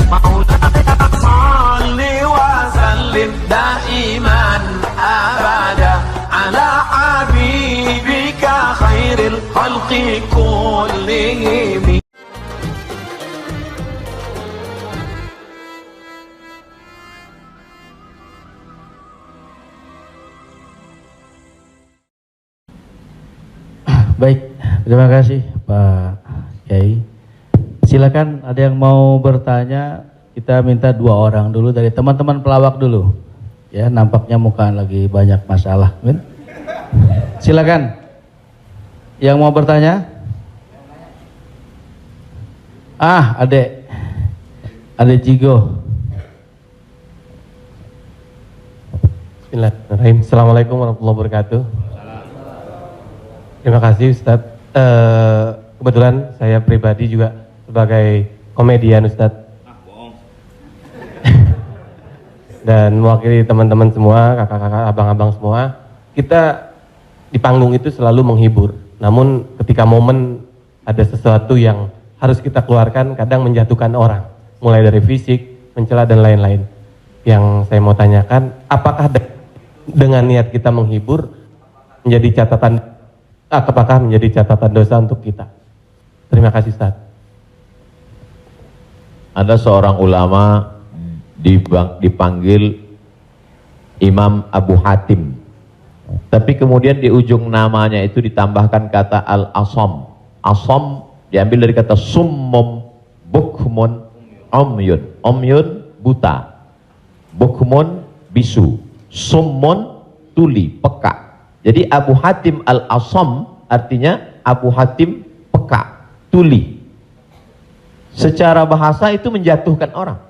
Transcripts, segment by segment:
مولاي صل وسلم دائما أبدا على حبيبك خير الخلق كلهم. Baik, terima kasih Pak Kiai. Silakan ada yang mau bertanya, kita minta 2 orang dulu dari teman-teman pelawak dulu. Ya, nampaknya muka lagi banyak masalah. Silakan. Yang mau bertanya? Adek Jigo. Bismillahirrahmanirrahim. Assalamualaikum warahmatullahi wabarakatuh. Terima kasih Ustadz. Kebetulan saya pribadi juga sebagai komedian Ustadz. Dan mewakili teman-teman semua, kakak-kakak, abang-abang semua. Kita di panggung itu selalu menghibur. Namun ketika momen ada sesuatu yang harus kita keluarkan, kadang menjatuhkan orang. Mulai dari fisik, mencela dan lain-lain. Yang saya mau tanyakan, apakah dengan niat kita menghibur menjadi catatan, apakah menjadi catatan dosa untuk kita? Terima kasih Ustaz. Ada seorang ulama dipanggil Imam Abu Hatim, tapi kemudian di ujung namanya itu ditambahkan kata Al-Asam. Asam diambil dari kata summum, bukmun, umyun. Umyun buta, bukmun bisu, summun tuli, peka. Jadi Abu Hatim Al-Asam artinya Abu Hatim peka, tuli. Secara bahasa itu menjatuhkan orang.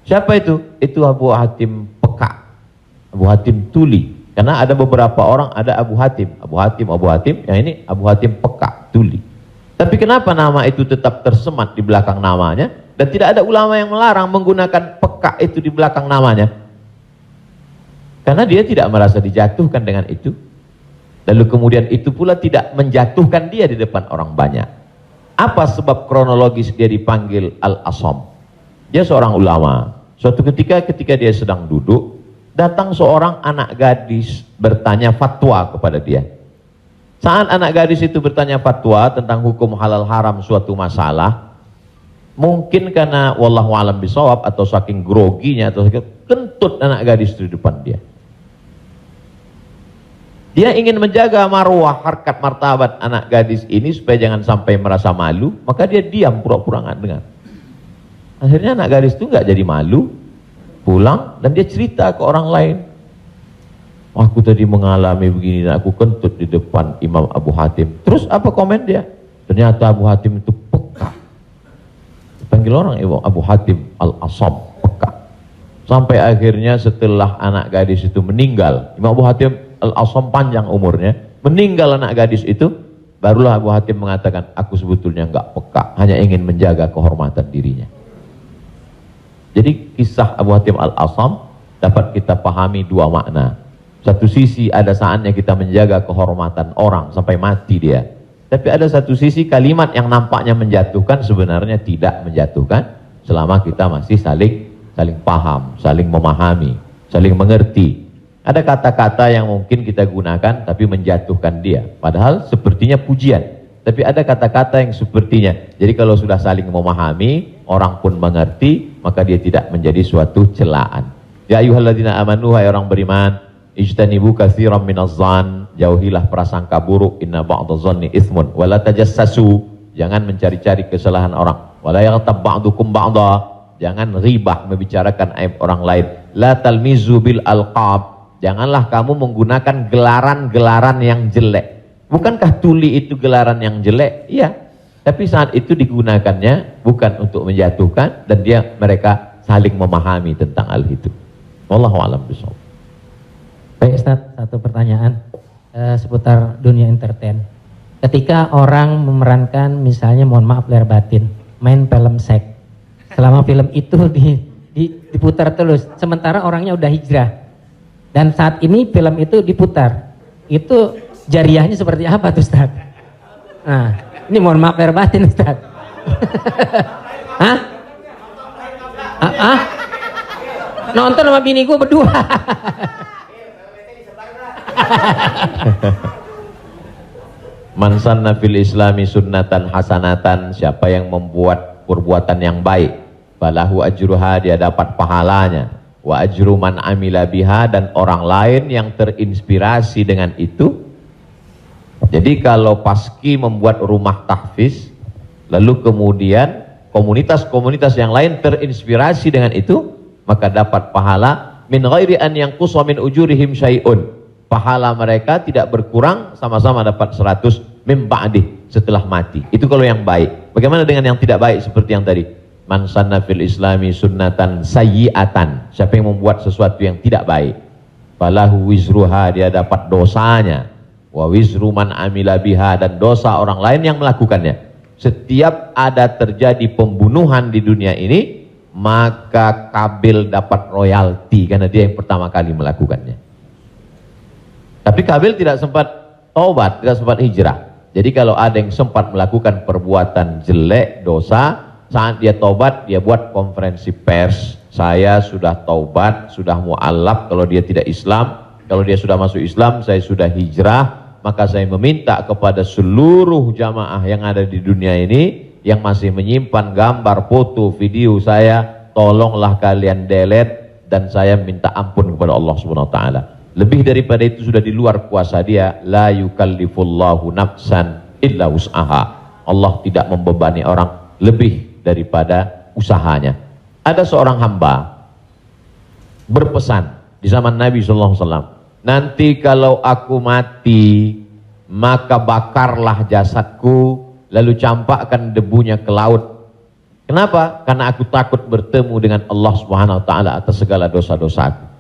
Siapa itu? Itu Abu Hatim peka, Abu Hatim tuli. Karena ada beberapa orang, ada Abu Hatim, yang ini Abu Hatim peka, tuli. Tapi kenapa nama itu tetap tersemat di belakang namanya? Dan tidak ada ulama yang melarang menggunakan peka itu di belakang namanya. Karena dia tidak merasa dijatuhkan dengan itu. Lalu kemudian itu pula tidak menjatuhkan dia di depan orang banyak. Apa sebab kronologis dia dipanggil Al-Asam? Dia seorang ulama. Suatu ketika dia sedang duduk, datang seorang anak gadis bertanya fatwa kepada dia. Saat anak gadis itu bertanya fatwa tentang hukum halal haram suatu masalah, mungkin karena wallahu alam bisawab atau saking groginya atau saking kentut anak gadis itu di depan dia. Dia ingin menjaga marwah, harkat, martabat anak gadis ini supaya jangan sampai merasa malu, maka dia diam, pura-pura nggak dengar. Akhirnya anak gadis itu nggak jadi malu, pulang dan dia cerita ke orang lain. Aku tadi mengalami begini dan aku kentut di depan Imam Abu Hatim. Terus apa komen dia? Ternyata Abu Hatim itu peka. Panggil orang Imam Abu Hatim Al-Asam, peka. Sampai akhirnya setelah anak gadis itu meninggal, Imam Abu Hatim Al-Asam panjang umurnya, meninggal anak gadis itu, barulah Abu Hatim mengatakan, aku sebetulnya enggak peka, hanya ingin menjaga kehormatan dirinya. Jadi kisah Abu Hatim Al-Asam dapat kita pahami 2 makna. Satu sisi ada saatnya kita menjaga kehormatan orang sampai mati dia. Tapi ada satu sisi kalimat yang nampaknya menjatuhkan sebenarnya tidak menjatuhkan selama kita masih saling paham, saling memahami, saling mengerti. Ada kata-kata yang mungkin kita gunakan tapi menjatuhkan dia. Padahal sepertinya pujian. Tapi ada kata-kata yang sepertinya. Jadi kalau sudah saling memahami, orang pun mengerti, maka dia tidak menjadi suatu celaan. Ya ayyuhalladzina amanu, hai orang beriman, ijtanibu katsiran minadh-dhann, jauhilah prasangka buruk, inna ba'dadh-dhanni itsmun, wala tajassasu, jangan mencari-cari kesalahan orang, wala yaghtab ba'dukum ba'dha, jangan ribah membicarakan aib orang lain, la talmizu bil alqab, janganlah kamu menggunakan gelaran-gelaran yang jelek. Bukankah tuli itu gelaran yang jelek? Iya. Tapi saat itu digunakannya bukan untuk menjatuhkan dan mereka saling memahami tentang hal itu. Wallahu a'lam bishawab. Baik Ustaz, satu pertanyaan seputar dunia entertain. Ketika orang memerankan misalnya, mohon maaf lahir batin, main film seks. Selama film itu diputar terus, sementara orangnya udah hijrah. Dan saat ini film itu diputar, itu jariahnya seperti apa tuh Ustaz? Nah, ini mohon maaf lahir batin Ustaz. Hah? Nonton sama bini gue berdua. Man sanna fil islami sunnatan hasanatan, siapa yang membuat perbuatan yang baik, falahu ajruha, dia dapat pahalanya, wa ajru man amila biha, dan orang lain yang terinspirasi dengan itu. Jadi kalau Paski membuat rumah tahfiz, lalu kemudian komunitas-komunitas yang lain terinspirasi dengan itu, maka dapat pahala min ghairi an yanqusa min ujurihim syai'un. Pahala mereka tidak berkurang, sama-sama dapat 100 mim ba'dih, setelah mati. Itu kalau yang baik. Bagaimana dengan yang tidak baik seperti yang tadi? Man sanna fil islami sunnatan sayyi'atan, siapa yang membuat sesuatu yang tidak baik, falahu wizruha, dia dapat dosanya, wa wizru man amila biha, dan dosa orang lain yang melakukannya. Setiap ada terjadi pembunuhan di dunia ini, maka Kabil dapat royalti karena dia yang pertama kali melakukannya. Tapi Kabil tidak sempat taubat, tidak sempat hijrah. Jadi kalau ada yang sempat melakukan perbuatan jelek, dosa, saat dia taubat, dia buat konferensi pers. Saya sudah taubat, sudah mu'alaf kalau dia tidak Islam. Kalau dia sudah masuk Islam, saya sudah hijrah. Maka saya meminta kepada seluruh jamaah yang ada di dunia ini, yang masih menyimpan gambar, foto, video saya, tolonglah kalian delete, dan saya minta ampun kepada Allah Subhanahu wa taala. Lebih daripada itu sudah di luar kuasa dia. La yukallifullahu nafsan illa wus'aha. Allah tidak membebani orang lebih daripada usahanya. Ada seorang hamba berpesan di zaman Nabi SAW, nanti kalau aku mati, maka bakarlah jasadku, lalu campakkan debunya ke laut. Kenapa? Karena aku takut bertemu dengan Allah Subhanahu wa taala atas segala dosa-dosaku.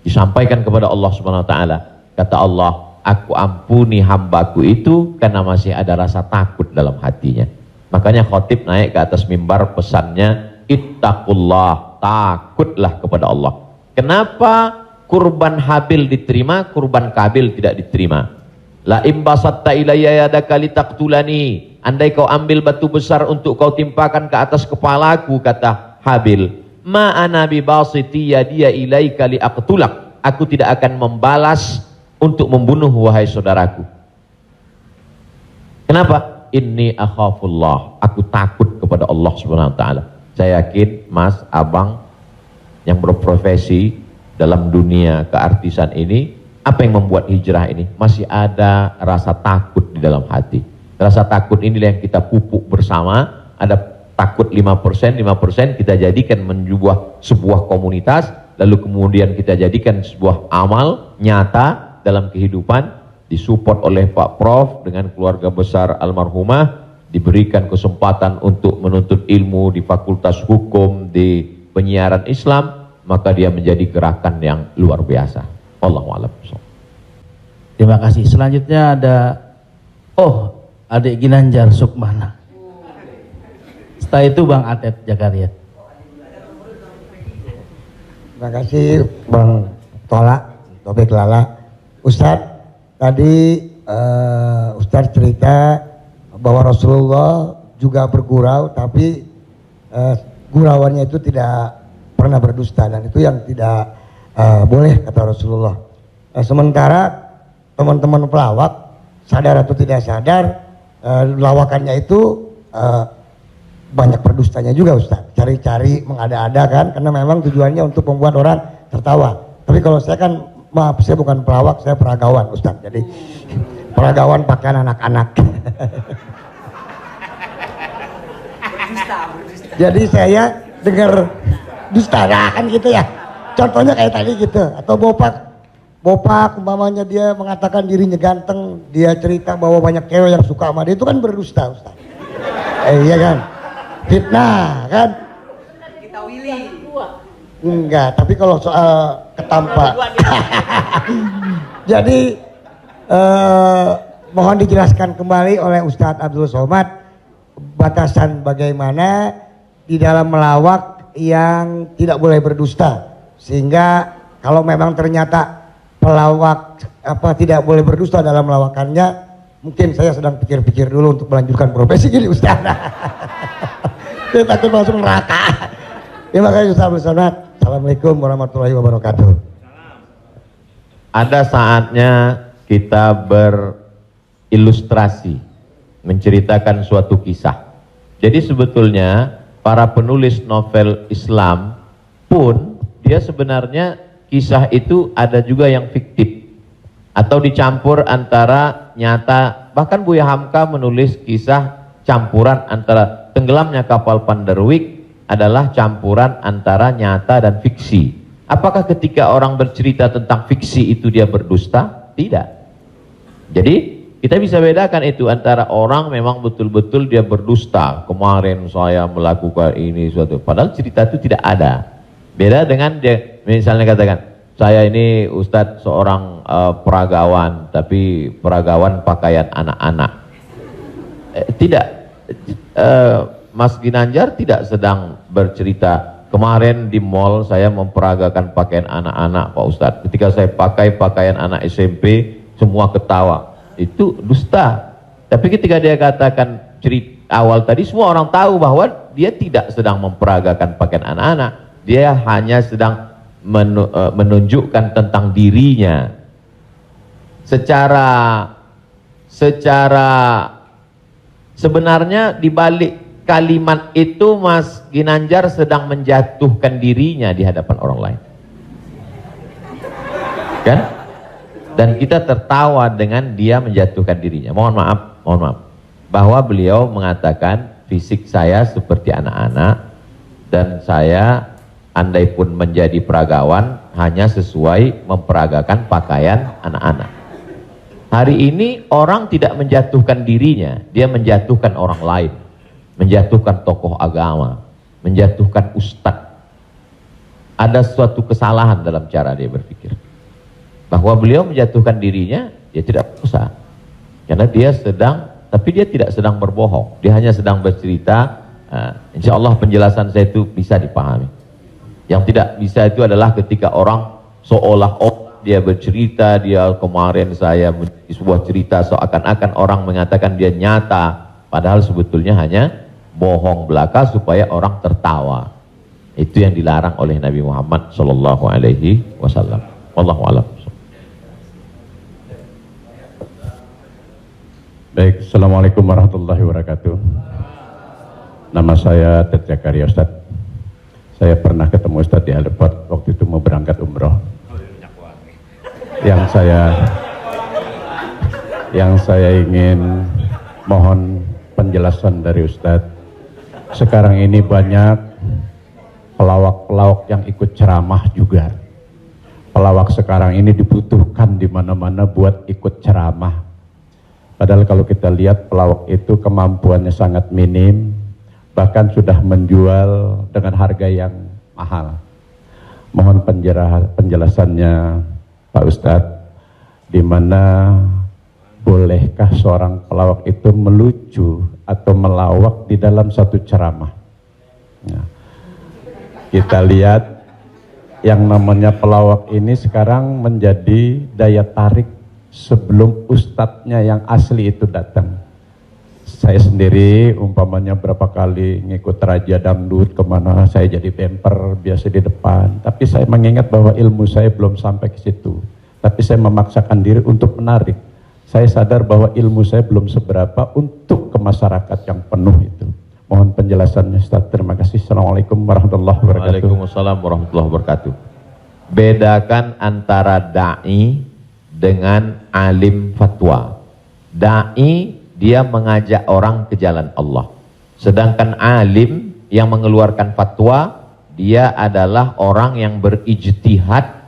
Disampaikan kepada Allah Subhanahu wa taala. Kata Allah, aku ampuni hambaku itu karena masih ada rasa takut dalam hatinya. Makanya khotib naik ke atas mimbar, pesannya ittaqullah, takutlah kepada Allah. Kenapa kurban Habil diterima, kurban Kabil tidak diterima? La imbasatta ilayya yadaka litaqtulani, andai kau ambil batu besar untuk kau timpakan ke atas kepalaku, kata Habil, ma ana bi basiti yadiya ilaika li aqtulak, aku tidak akan membalas untuk membunuh wahai saudaraku. Kenapa? Inni akhafullah, aku takut kepada Allah Subhanahu wa taala. Saya yakin Mas, Abang yang berprofesi dalam dunia keartisan ini, apa yang membuat hijrah ini? Masih ada rasa takut di dalam hati. Rasa takut inilah yang kita pupuk bersama. Ada takut 5%, 5% kita jadikan menjadi sebuah komunitas, lalu kemudian kita jadikan sebuah amal nyata dalam kehidupan, disupport oleh Pak Prof dengan keluarga besar almarhumah, diberikan kesempatan untuk menuntut ilmu di Fakultas Hukum, di penyiaran Islam, maka dia menjadi gerakan yang luar biasa. Wallahu a'lam. Terima kasih. Selanjutnya ada adik Ginanjar Sukmana. Setelah itu Bang Atet Jakaria. Terima kasih Bang Tola, Tobek Lala. Ustadz, tadi Ustadz cerita bahwa Rasulullah juga bergurau, tapi gurauannya itu tidak pernah berdusta, dan itu yang tidak boleh, kata Rasulullah. Sementara teman-teman pelawak, sadar atau tidak sadar, lawakannya itu banyak berdustanya juga Ustaz, cari-cari mengada-ada kan, karena memang tujuannya untuk membuat orang tertawa. Tapi kalau saya kan, maaf, saya bukan pelawak, saya peragawan Ustaz, jadi peragawan pakaian anak-anak. Jadi saya dengar dusta kan gitu ya, contohnya kayak tadi gitu, atau Bopak umpamanya dia mengatakan dirinya ganteng, dia cerita bahwa banyak cewek yang suka sama dia, itu kan berdusta Ustaz. Iya kan? Fitnah kan? Kita Willy. Enggak, tapi kalau soal ketampak. Jadi mohon dijelaskan kembali oleh Ustadz Abdul Somad batasan bagaimana di dalam melawak yang tidak boleh berdusta, sehingga kalau memang ternyata pelawak tidak boleh berdusta dalam melawakannya, mungkin saya sedang pikir-pikir dulu untuk melanjutkan profesi gini Ustaz. Saya takut masuk neraka. Terima kasih Ustaz Abdul Somad. Assalamualaikum warahmatullahi wabarakatuh. Ada saatnya kita berilustrasi, menceritakan suatu kisah. Jadi sebetulnya para penulis novel Islam pun dia sebenarnya kisah itu ada juga yang fiktif atau dicampur antara nyata. Bahkan Buya Hamka menulis kisah campuran antara tenggelamnya kapal Panderwick adalah campuran antara nyata dan fiksi. Apakah ketika orang bercerita tentang fiksi itu dia berdusta? Tidak. Jadi kita bisa bedakan itu antara orang memang betul-betul dia berdusta. Kemarin saya melakukan ini suatu, padahal cerita itu tidak ada. Beda dengan dia misalnya katakan, saya ini Ustadz seorang peragawan, tapi peragawan pakaian anak-anak. Tidak, Mas Ginanjar tidak sedang bercerita, kemarin di mall saya memperagakan pakaian anak-anak Pak Ustadz. Ketika saya pakai pakaian anak SMP, semua ketawa. Itu dusta. Tapi ketika dia katakan cerita awal tadi, semua orang tahu bahwa dia tidak sedang memperagakan pakaian anak-anak. Dia hanya sedang menunjukkan tentang dirinya. Secara sebenarnya di balik kalimat itu Mas Ginanjar sedang menjatuhkan dirinya di hadapan orang lain. Kan? Dan kita tertawa dengan dia menjatuhkan dirinya. Mohon maaf. Bahwa beliau mengatakan fisik saya seperti anak-anak dan saya andai pun menjadi peragawan hanya sesuai memperagakan pakaian anak-anak. Hari ini orang tidak menjatuhkan dirinya, dia menjatuhkan orang lain, menjatuhkan tokoh agama, menjatuhkan ustadz. Ada suatu kesalahan dalam cara dia berpikir. Bahwa beliau menjatuhkan dirinya, dia tidak usah. Karena dia tapi dia tidak sedang berbohong. Dia hanya sedang bercerita. Insya Allah penjelasan saya itu bisa dipahami. Yang tidak bisa itu adalah ketika orang seolah-olah dia bercerita, dia kemarin saya menjadi sebuah cerita seakan-akan orang mengatakan dia nyata, padahal sebetulnya hanya bohong belaka supaya orang tertawa. Itu yang dilarang oleh Nabi Muhammad Sallallahu Alaihi Wasallam. Wallahu a'lam. Baik, Assalamualaikum warahmatullahi wabarakatuh. Nama saya Ted Zakaria Ustaz. Saya pernah ketemu Ustaz di airport waktu itu mau berangkat umroh. Yang saya ingin mohon penjelasan dari Ustadz. Sekarang ini banyak pelawak-pelawak yang ikut ceramah juga. Pelawak sekarang ini dibutuhkan di mana-mana buat ikut ceramah. Padahal kalau kita lihat pelawak itu kemampuannya sangat minim, bahkan sudah menjual dengan harga yang mahal. Mohon penjelasannya Pak Ustadz, di mana bolehkah seorang pelawak itu melucu atau melawak di dalam satu ceramah? Nah, kita lihat yang namanya pelawak ini sekarang menjadi daya tarik sebelum ustadznya yang asli itu datang. Saya sendiri umpamanya berapa kali ngikut Raja Dangdut kemana, saya jadi bemper biasa di depan, tapi saya mengingat bahwa ilmu saya belum sampai ke situ, tapi saya memaksakan diri untuk menarik. Saya sadar bahwa ilmu saya belum seberapa untuk ke masyarakat yang penuh itu. Mohon penjelasannya Ustaz. Terima kasih. Assalamualaikum warahmatullahi wabarakatuh. Waalaikumsalam warahmatullahi wabarakatuh. Bedakan antara da'i dengan alim fatwa. Da'i dia mengajak orang ke jalan Allah. Sedangkan alim yang mengeluarkan fatwa, dia adalah orang yang berijtihad.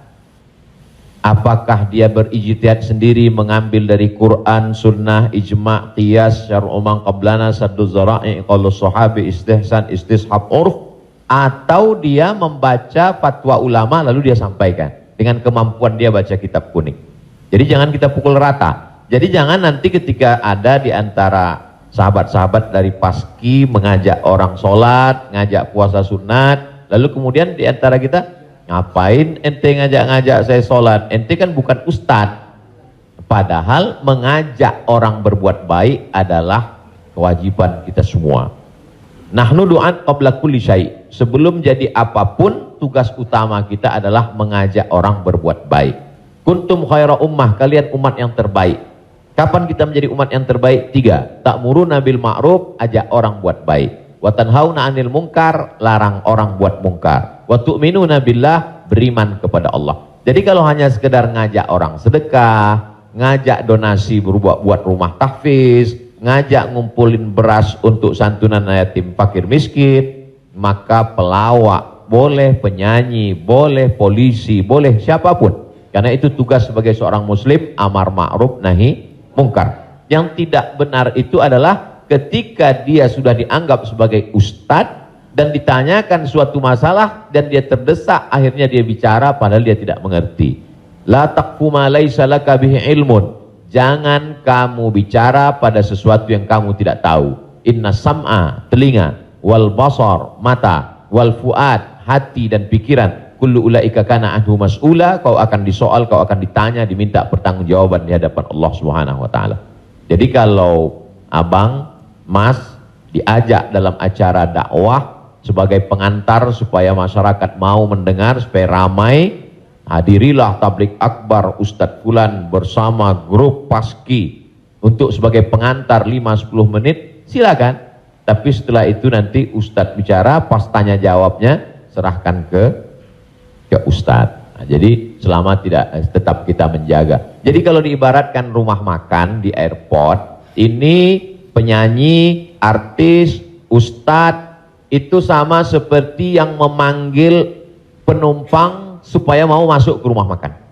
Apakah dia berijtihad sendiri mengambil dari Quran, sunnah, ijma', qiyas, syar'u man qablana, saddu zara'i, qalu sahabi, istihsan, istishab, urf, atau dia membaca fatwa ulama lalu dia sampaikan dengan kemampuan dia baca kitab kuning. Jadi jangan kita pukul rata. Jadi jangan nanti ketika ada di antara sahabat-sahabat dari Paski mengajak orang sholat, ngajak puasa sunat, lalu kemudian di antara kita, ngapain ente ngajak-ngajak saya sholat? Ente kan bukan ustadz. Padahal mengajak orang berbuat baik adalah kewajiban kita semua. Nahnu du'an qabla kulli syai'. sebelum jadi apapun, tugas utama kita adalah mengajak orang berbuat baik. Kuntum khaira ummah, kalian umat yang terbaik. Kapan kita menjadi umat yang terbaik? 3. Ta'muruna bil ma'ruf, ajak orang buat baik. Wa tanhauna 'anil munkar, larang orang buat mungkar. Wa tu'minuna billah, beriman kepada Allah. Jadi kalau hanya sekedar ngajak orang sedekah, ngajak donasi buat rumah tahfiz, ngajak ngumpulin beras untuk santunan yatim fakir miskin, maka pelawak boleh, penyanyi boleh, polisi boleh, siapapun. Karena itu tugas sebagai seorang muslim, amar ma'ruf nahi mungkar. Yang tidak benar itu adalah ketika dia sudah dianggap sebagai ustadz dan ditanyakan suatu masalah dan dia terdesak, akhirnya dia bicara padahal dia tidak mengerti. La taqfu ma laisa laka bihi ilmun. Jangan kamu bicara pada sesuatu yang kamu tidak tahu. Inna sam'a, telinga, wal basar, mata, wal fuad, hati dan pikiran, kullu ulaika kana anhu mas'ula, kau akan disoal, kau akan ditanya, diminta pertanggungjawaban di hadapan Allah Subhanahu wa taala. Jadi kalau abang, mas diajak dalam acara dakwah sebagai pengantar supaya masyarakat mau mendengar, supaya ramai, hadirilah tablik akbar Ustadz Fulan bersama grup Paski untuk sebagai pengantar 5-10 menit, silakan. Tapi setelah itu nanti Ustadz bicara, pas tanya jawabnya serahkan ke Ustadz. Nah, jadi selama tetap kita menjaga. Jadi kalau diibaratkan rumah makan di airport, ini penyanyi, artis, ustadz itu sama seperti yang memanggil penumpang supaya mau masuk ke rumah makan.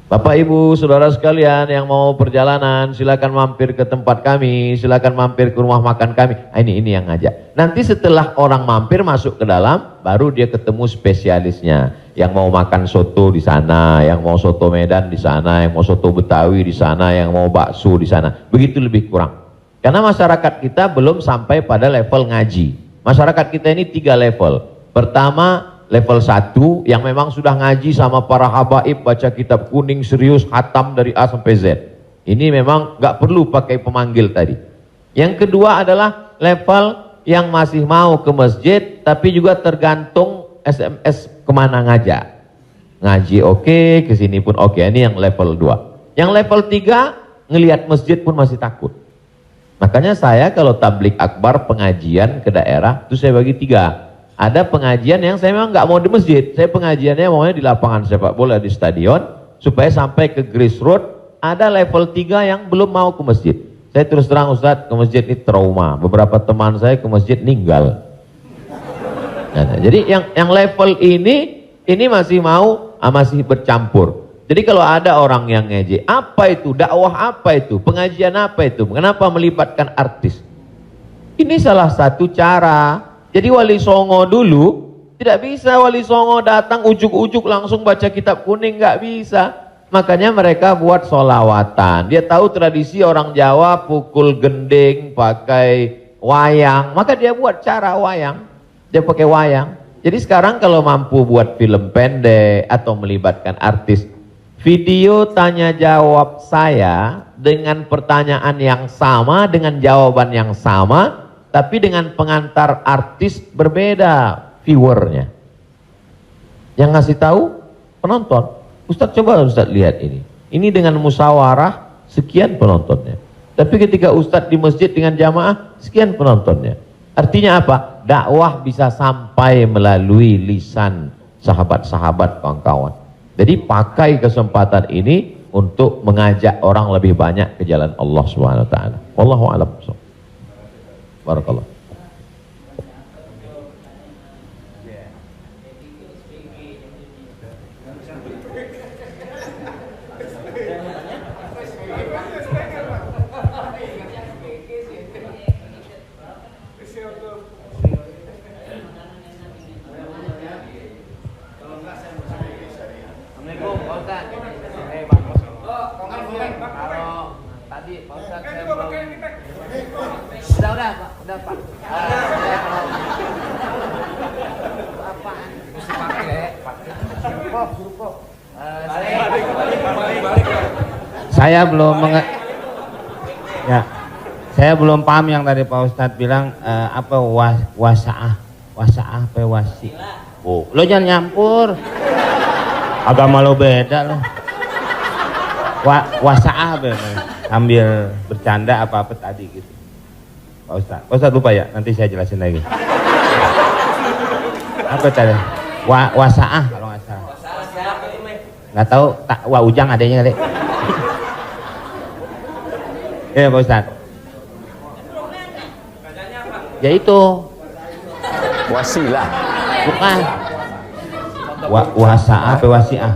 Bapak Ibu Saudara sekalian yang mau perjalanan, silakan mampir ke tempat kami, silakan mampir ke rumah makan kami. Nah, ini yang ngajak. Nanti setelah orang mampir masuk ke dalam, baru dia ketemu spesialisnya. Yang mau makan soto di sana, yang mau soto Medan di sana, yang mau soto Betawi di sana, yang mau bakso di sana. Begitu lebih kurang. Karena masyarakat kita belum sampai pada level ngaji. Masyarakat kita ini 3 level. Pertama, level 1 yang memang sudah ngaji sama para habaib, baca kitab kuning serius, khatam dari A sampai Z. Ini memang nggak perlu pakai pemanggil tadi. Yang kedua adalah level yang masih mau ke masjid, tapi juga tergantung SMS kemana ngajak. Ngaji oke, kesini pun oke. Ini yang level 2. Yang level 3, ngelihat masjid pun masih takut. Makanya saya kalau tablik akbar pengajian ke daerah, itu saya bagi 3. Ada pengajian yang saya memang nggak mau di masjid, saya pengajiannya maunya di lapangan sepak bola, di stadion, supaya sampai ke grassroots. Ada level 3 yang belum mau ke masjid. Saya terus terang Ustadz, ke masjid ini trauma, beberapa teman saya ke masjid ninggal. Nah, jadi yang level ini masih mau, masih bercampur. Jadi kalau ada orang yang ngejek, apa itu, dakwah apa itu, pengajian apa itu, kenapa melibatkan artis? Ini salah satu cara. Jadi Wali Songo dulu tidak bisa Wali Songo datang ujuk-ujuk langsung baca kitab kuning, nggak bisa. Makanya mereka buat solawatan. Dia tahu tradisi orang Jawa pukul gending pakai wayang, maka dia buat cara wayang. Dia pakai wayang. Jadi sekarang kalau mampu buat film pendek atau melibatkan artis, video tanya jawab saya dengan pertanyaan yang sama, dengan jawaban yang sama, tapi dengan pengantar artis berbeda viewernya. Yang ngasih tahu penonton. Ustadz coba Ustadz lihat ini. Ini dengan musyawarah sekian penontonnya. Tapi ketika Ustadz di masjid dengan jamaah sekian penontonnya. Artinya apa? Dakwah bisa sampai melalui lisan sahabat-sahabat, kawan-kawan. Jadi pakai kesempatan ini untuk mengajak orang lebih banyak ke jalan Allah Subhanahu wa taala. Wallahu a'lam. Barakallah. Udah Pak. Saya belum paham yang tadi Pak Ustadz bilang apa wasaah. Wasa'ah pe wasi. Oh, lo jangan nyampur. Agama lo beda lo. Wasa'ah be sambil bercanda apa-apa tadi gitu. Pak Ustadz lupa ya, nanti saya jelasin lagi. Apa tadi? Wasa'ah kalau nggak salah. Nggak tahu, wa ujang adanya kali. Ya Pak Ustadz. Ya itu. Wasilah. Bukan. Wasa'ah pe wasi'ah.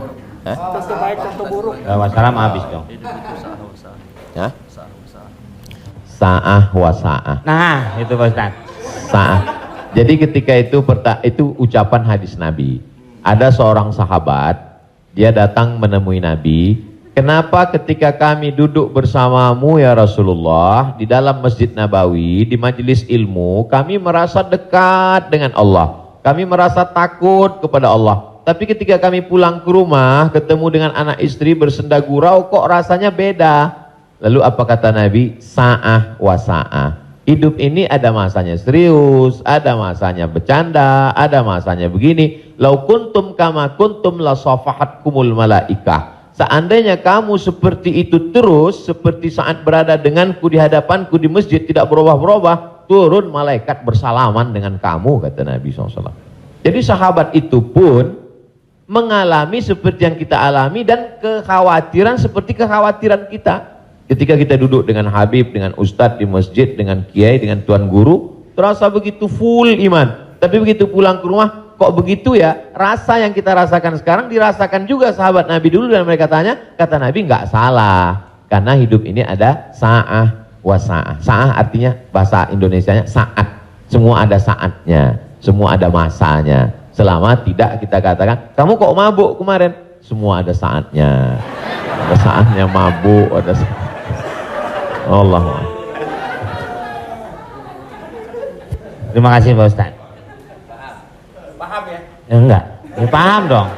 Wassalam habis dong. Hah? Sa'ah wa sa'ah. Nah, itu Pak Ustaz. Sa'ah. Jadi ketika itu ucapan hadis Nabi. Ada seorang sahabat, dia datang menemui Nabi. Kenapa ketika kami duduk bersamamu ya Rasulullah di dalam Masjid Nabawi, di majelis ilmu, kami merasa dekat dengan Allah. Kami merasa takut kepada Allah. Tapi ketika kami pulang ke rumah, ketemu dengan anak istri bersenda gurau, kok rasanya beda. Lalu apa kata Nabi? Sa'ah wa sa'ah. Hidup ini ada masanya serius, ada masanya bercanda, ada masanya begini. Lau kuntum kama kuntum la safahatkumul malaikah. Seandainya kamu seperti itu terus, seperti saat berada denganku di hadapanku di masjid, tidak berubah-berubah, turun malaikat bersalaman dengan kamu, kata Nabi SAW. Jadi sahabat itu pun mengalami seperti yang kita alami dan kekhawatiran seperti kekhawatiran kita. Ketika kita duduk dengan Habib, dengan Ustadz di masjid, dengan Kiai, dengan Tuan Guru, terasa begitu full iman. Tapi begitu pulang ke rumah, kok begitu ya? Rasa yang kita rasakan sekarang dirasakan juga sahabat Nabi dulu, dan mereka tanya, kata Nabi nggak salah. Karena hidup ini ada sa'ah wa sa'ah. Sa'ah artinya bahasa Indonesianya saat. Semua ada saatnya, semua ada masanya. Selama tidak kita katakan, kamu kok mabuk kemarin? Semua ada saatnya. Ada saatnya mabuk, ada saatnya. Allah. Terima kasih Pak Ustaz. Paham ya? Enggak, ya paham dong.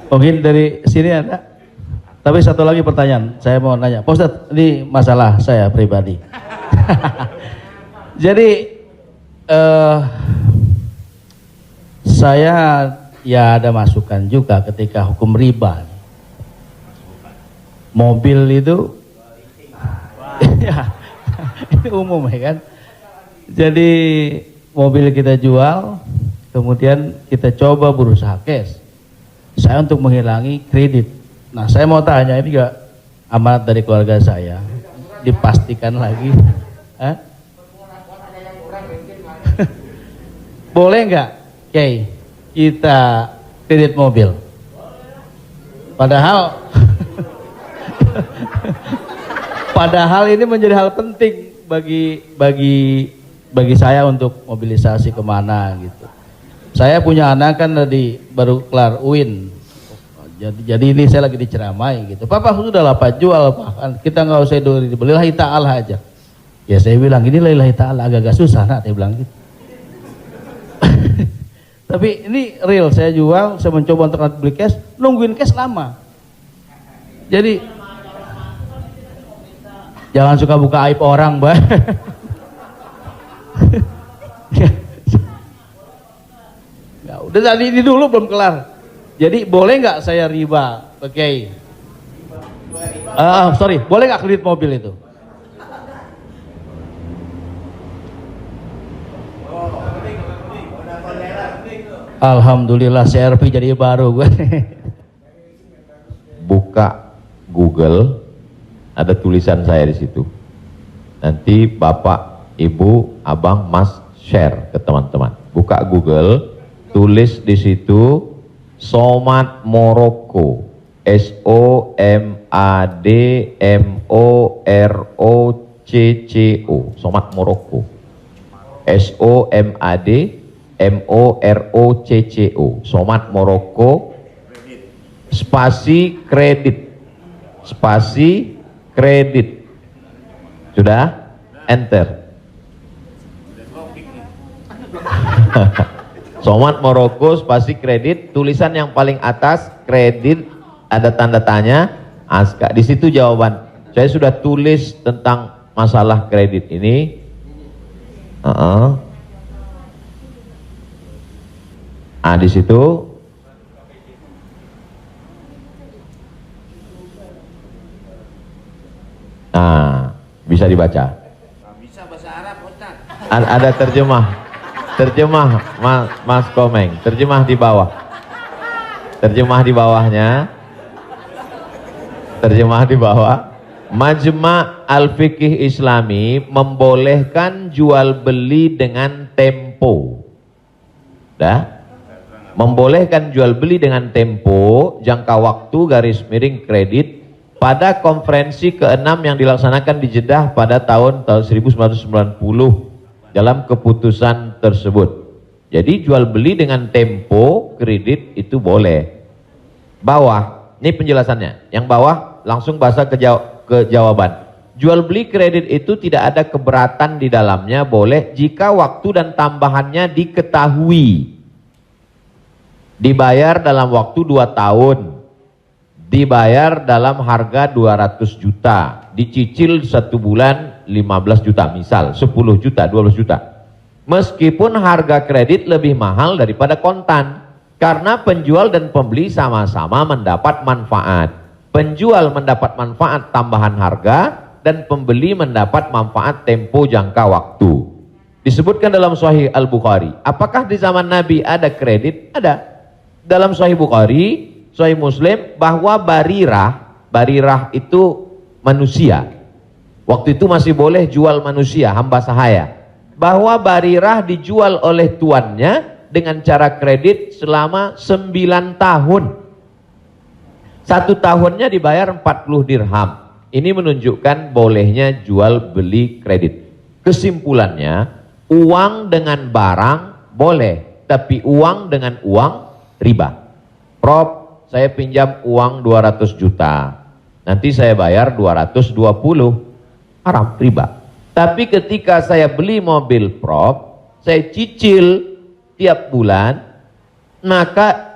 Mungkin dari sini ada. Tapi satu lagi pertanyaan, saya mau nanya. Pak Ustadz, ini masalah saya pribadi. Jadi saya ya ada masukan juga ketika hukum riba. Mobil itu ya, itu umum ya kan. Jadi mobil kita jual, kemudian kita coba berusaha cash. Saya untuk menghilangi kredit. Nah saya mau tanya, ini juga amanat dari keluarga saya, dipastikan lagi. Boleh nggak, Kiai, kita kredit mobil? Padahal ini menjadi hal penting bagi saya untuk mobilisasi kemana gitu. Saya punya anak kan baru kelar UIN. Jadi ini saya lagi diceramai gitu. Papa sudah lah Pak, jual Pak. Kita nggak usah dibeli, lillahi ta'ala aja. Ya saya bilang ini lillahi ta'ala agak susah, nah saya bilang gitu. Tapi ini real, saya jual, saya mencoba untuk beli cash, nungguin cash lama. Jadi jangan suka buka aib orang, Mbak. Ya, udah tadi ini dulu belum kelar. Jadi boleh nggak saya riba, Oke. Boleh nggak kredit mobil itu? Alhamdulillah CRV jadi baru gue. Buka Google, ada tulisan saya di situ. Nanti Bapak, Ibu, Abang, Mas share ke teman-teman. Buka Google, tulis di situ Somat Morocco, SOMADMOROCCO, Somat Morocco, SOMADMOROCCO, Somat Morocco, spasi kredit, sudah, enter. Somat Morocco spasi kredit, tulisan yang paling atas kredit, ada tanda tanya, Aska. Di situ jawaban. Saya sudah tulis tentang masalah kredit ini. Di situ bisa dibaca. Bisa bahasa Arab, Ustaz. Ada terjemah Mas Komeng, terjemah di bawah. Terjemah di bawahnya. Terjemah di bawah. Majma' Al-Fiqih Islami membolehkan jual beli dengan tempo. Membolehkan jual beli dengan tempo, jangka waktu garis miring kredit pada konferensi ke-6 yang dilaksanakan di Jeddah pada tahun 1990 dalam keputusan tersebut. Jadi jual beli dengan tempo kredit itu boleh. Bawah, ini penjelasannya. Yang bawah langsung bahasa ke jawaban. Jual beli kredit itu tidak ada keberatan di dalamnya, boleh jika waktu dan tambahannya diketahui. Dibayar dalam waktu 2 tahun. Dibayar dalam harga 200 juta. Dicicil 1 bulan 15 juta misal, 10 juta, 12 juta. Meskipun harga kredit lebih mahal daripada kontan. Karena penjual dan pembeli sama-sama mendapat manfaat. Penjual mendapat manfaat tambahan harga dan pembeli mendapat manfaat tempo jangka waktu. Disebutkan dalam Sahih Al-Bukhari. Apakah di zaman Nabi ada kredit? Ada. Dalam Sahih Bukhari, Sahih Muslim, bahwa barirah itu manusia. Waktu itu masih boleh jual manusia, hamba sahaya. Bahwa barirah dijual oleh tuannya dengan cara kredit selama 9 tahun. 1 tahunnya dibayar 40 dirham. Ini menunjukkan bolehnya jual beli kredit. Kesimpulannya, uang dengan barang boleh, tapi uang dengan uang riba. Prof, saya pinjam uang 200 juta. Nanti saya bayar 220. Haram, riba. Tapi ketika saya beli mobil, Prof, saya cicil tiap bulan, maka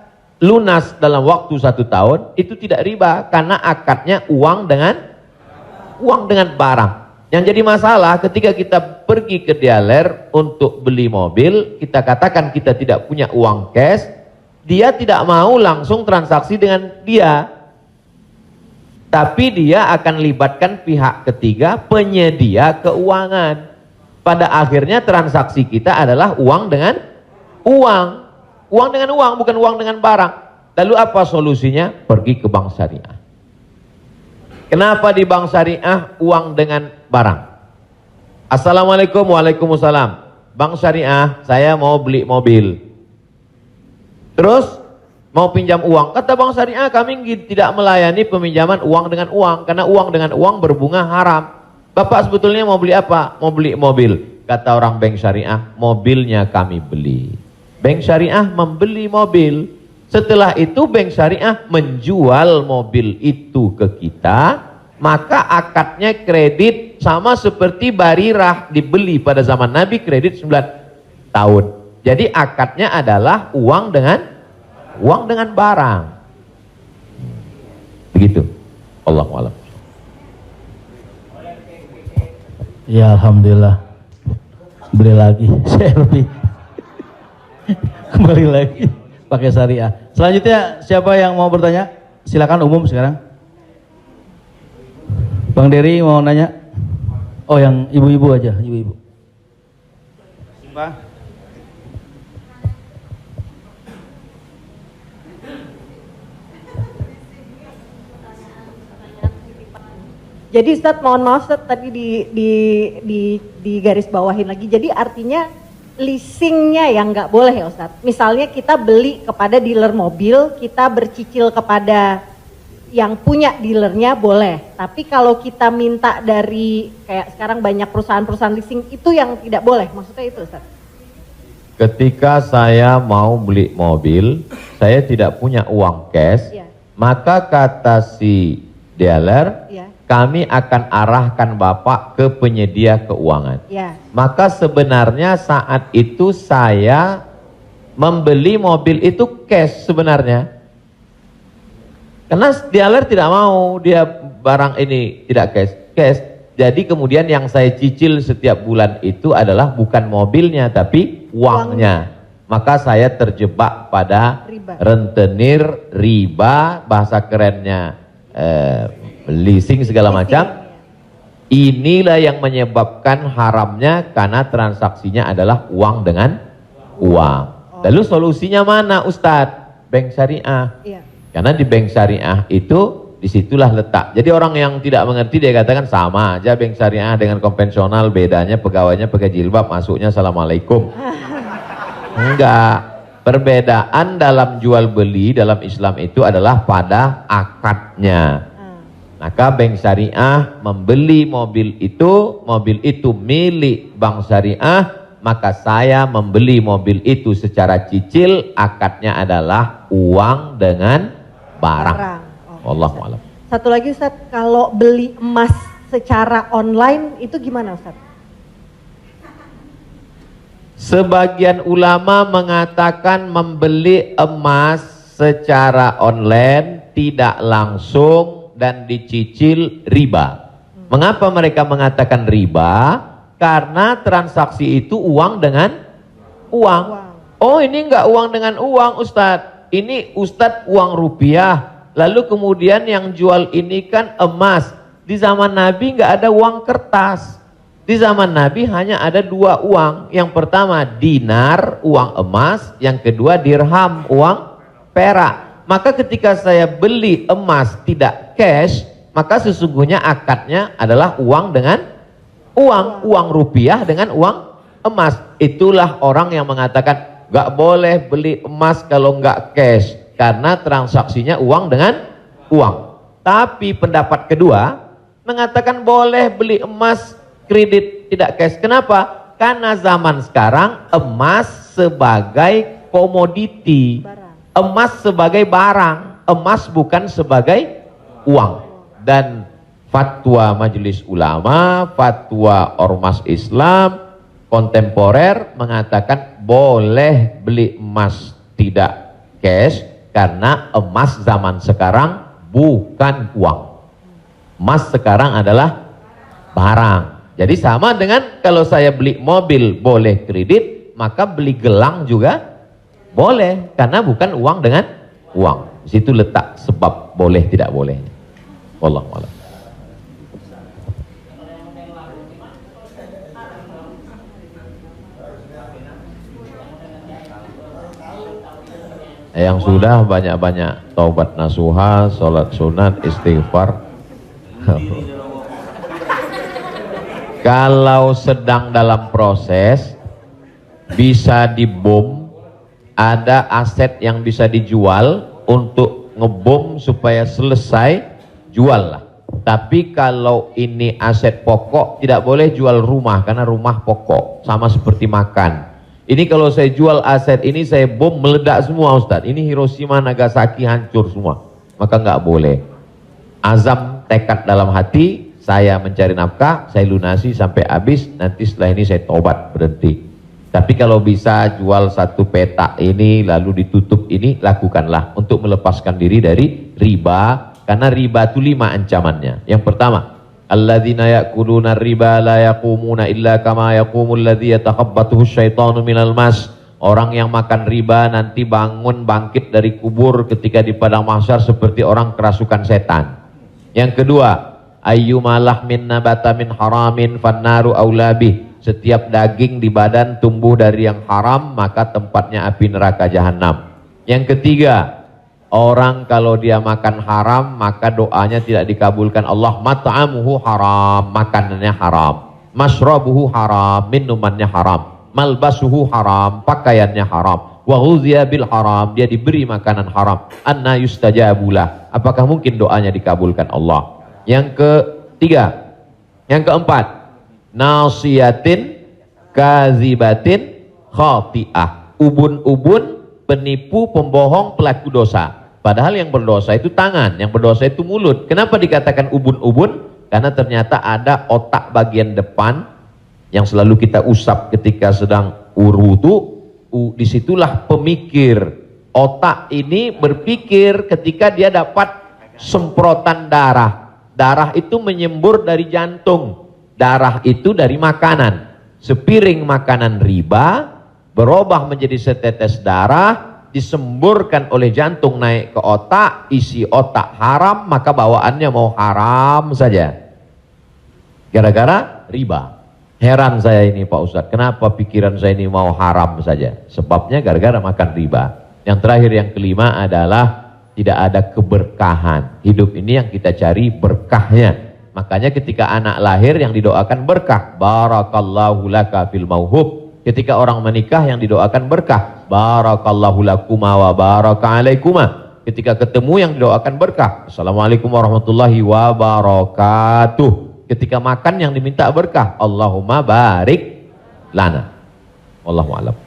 lunas dalam waktu 1 tahun, itu tidak riba karena akadnya uang dengan barang. Yang jadi masalah ketika kita pergi ke dealer untuk beli mobil, kita katakan kita tidak punya uang cash, dia tidak mau langsung transaksi dengan dia, tapi dia akan libatkan pihak ketiga, penyedia keuangan. Pada akhirnya transaksi kita adalah uang dengan uang. Uang dengan uang, bukan uang dengan barang. Lalu apa solusinya? Pergi ke bank syariah. Kenapa di bank syariah uang dengan barang? Assalamualaikum, waalaikumsalam. Bank syariah, saya mau beli mobil. Terus mau pinjam uang. Kata bank syariah, kami tidak melayani peminjaman uang dengan uang, karena uang dengan uang berbunga haram. Bapak sebetulnya mau beli apa? Mau beli mobil. Kata orang bank syariah, mobilnya kami beli. Bank syariah membeli mobil. Setelah itu bank syariah menjual mobil itu ke kita, maka akadnya kredit sama seperti barirah dibeli pada zaman Nabi, kredit 9 tahun. Jadi akadnya adalah uang dengan barang. Begitu. Allahu a'lam. Ya alhamdulillah. Beli lagi, saya lebih kembali lagi pakai syariah. Selanjutnya siapa yang mau bertanya? Silakan umum sekarang. Bang Dery mau nanya? Oh, yang ibu-ibu aja, ibu-ibu. Pak. Jadi Ustadz, mohon maaf Ustadz, tadi di garis bawahin lagi. Jadi artinya leasingnya yang nggak boleh ya Ustadz. Misalnya kita beli kepada dealer mobil, kita bercicil kepada yang punya dealernya boleh. Tapi kalau kita minta dari kayak sekarang banyak perusahaan-perusahaan leasing, itu yang tidak boleh. Maksudnya itu Ustadz. Ketika saya mau beli mobil, saya tidak punya uang cash, maka kata si dealer, kami akan arahkan Bapak ke penyedia keuangan. Maka sebenarnya saat itu saya membeli mobil itu cash sebenarnya. Karena dealer tidak mau, dia barang ini tidak cash. Jadi kemudian yang saya cicil setiap bulan itu adalah bukan mobilnya tapi uangnya. Maka saya terjebak pada rentenir, riba, bahasa kerennya leasing segala macam. Inilah yang menyebabkan haramnya karena transaksinya adalah uang dengan uang. Lalu solusinya mana Ustadz? Bank syariah. Karena di bank syariah itu disitulah letak. Jadi orang yang tidak mengerti dia katakan sama aja bank syariah dengan konvensional, bedanya pegawainya pakai jilbab, masuknya assalamualaikum. Enggak. Perbedaan dalam jual beli dalam Islam itu adalah pada akadnya. Maka bank syariah membeli mobil itu milik bank syariah, maka saya membeli mobil itu secara cicil, akadnya adalah uang dengan barang. Wallahu a'lam. Satu lagi Ustaz, kalau beli emas secara online itu gimana Ustaz? Sebagian ulama mengatakan membeli emas secara online tidak langsung dan dicicil riba. Mengapa mereka mengatakan riba? Karena transaksi itu uang dengan uang. Oh ini enggak uang dengan uang Ustadz. Ini Ustadz uang rupiah. Lalu kemudian yang jual ini kan emas. Di zaman Nabi enggak ada uang kertas. Di zaman Nabi hanya ada dua uang. Yang pertama dinar, uang emas. Yang kedua dirham, uang perak. Maka ketika saya beli emas tidak cash, maka sesungguhnya akadnya adalah uang dengan uang rupiah dengan uang emas. Itulah orang yang mengatakan nggak boleh beli emas kalau nggak cash karena transaksinya uang dengan uang. Tapi pendapat kedua mengatakan boleh beli emas kredit tidak cash. Kenapa? Karena zaman sekarang emas sebagai komoditi, emas sebagai barang, emas bukan sebagai uang. Dan fatwa Majelis Ulama, fatwa Ormas Islam kontemporer mengatakan boleh beli emas tidak cash karena emas zaman sekarang bukan uang. Emas sekarang adalah barang. Jadi sama dengan kalau saya beli mobil boleh kredit, maka beli gelang juga boleh karena bukan uang dengan uang. Di situ letak sebab boleh tidak bolehnya. Wallahu a'lam. Yang sudah banyak-banyak taubat nasuha, sholat sunat, istighfar. Kalau sedang dalam proses bisa dibom, ada aset yang bisa dijual untuk ngebom supaya selesai, jual lah. Tapi kalau ini aset pokok tidak boleh jual rumah karena rumah pokok, sama seperti makan. Ini kalau saya jual aset ini saya bom meledak semua Ustadz. Ini Hiroshima Nagasaki hancur semua. Maka nggak boleh. Azam tekad dalam hati, saya mencari nafkah, saya lunasi sampai habis, nanti setelah ini saya tobat berhenti. Tapi kalau bisa jual satu petak ini lalu ditutup ini, lakukanlah untuk melepaskan diri dari riba. Karena riba itu 5 ancamannya. Yang pertama, alladzina ya'kuluna riba la yaqumuna illa kama yaqumul ladzi yatakhabbathu syaitanu minal mas. Orang yang makan riba nanti bangkit dari kubur ketika di padang mahsyar seperti orang kerasukan setan. Yang kedua, ayyuma lahmin nabata min haramin fannaru aula bih. Setiap daging di badan tumbuh dari yang haram, maka tempatnya api neraka jahanam. Yang ketiga, orang kalau dia makan haram, maka doanya tidak dikabulkan Allah. Mat'amuhu haram, makanannya haram. Mashrabuhu haram, minumannya haram. Malbasuhu haram, pakaiannya haram. Wa ghuziya bil haram, dia diberi makanan haram. Anna yustajabulah, apakah mungkin doanya dikabulkan Allah? Yang ketiga, yang keempat, nasiyatin kazibatin khati'ah. Ubun-ubun, penipu, pembohong, pelaku dosa. Padahal yang berdosa itu tangan, yang berdosa itu mulut. Kenapa dikatakan ubun-ubun? Karena ternyata ada otak bagian depan yang selalu kita usap ketika sedang wudu. Disitulah pemikir. Otak ini berpikir ketika dia dapat semprotan darah. Darah itu menyembur dari jantung. Darah itu dari makanan. Sepiring makanan riba berubah menjadi setetes darah, disemburkan oleh jantung naik ke otak, isi otak haram, maka bawaannya mau haram saja. Gara-gara riba. Heran saya ini Pak Ustadz, kenapa pikiran saya ini mau haram saja? Sebabnya gara-gara makan riba. Yang terakhir, yang kelima adalah tidak ada keberkahan. Hidup ini yang kita cari berkahnya. Makanya ketika anak lahir yang didoakan berkah. Barakallahu laka fil mauhub. Ketika orang menikah yang didoakan berkah. Barakallahu lakuma wa baraka alaikuma. Ketika ketemu yang didoakan berkah. Assalamualaikum warahmatullahi wabarakatuh. Ketika makan yang diminta berkah. Allahumma barik lana. Wallahu a'lam.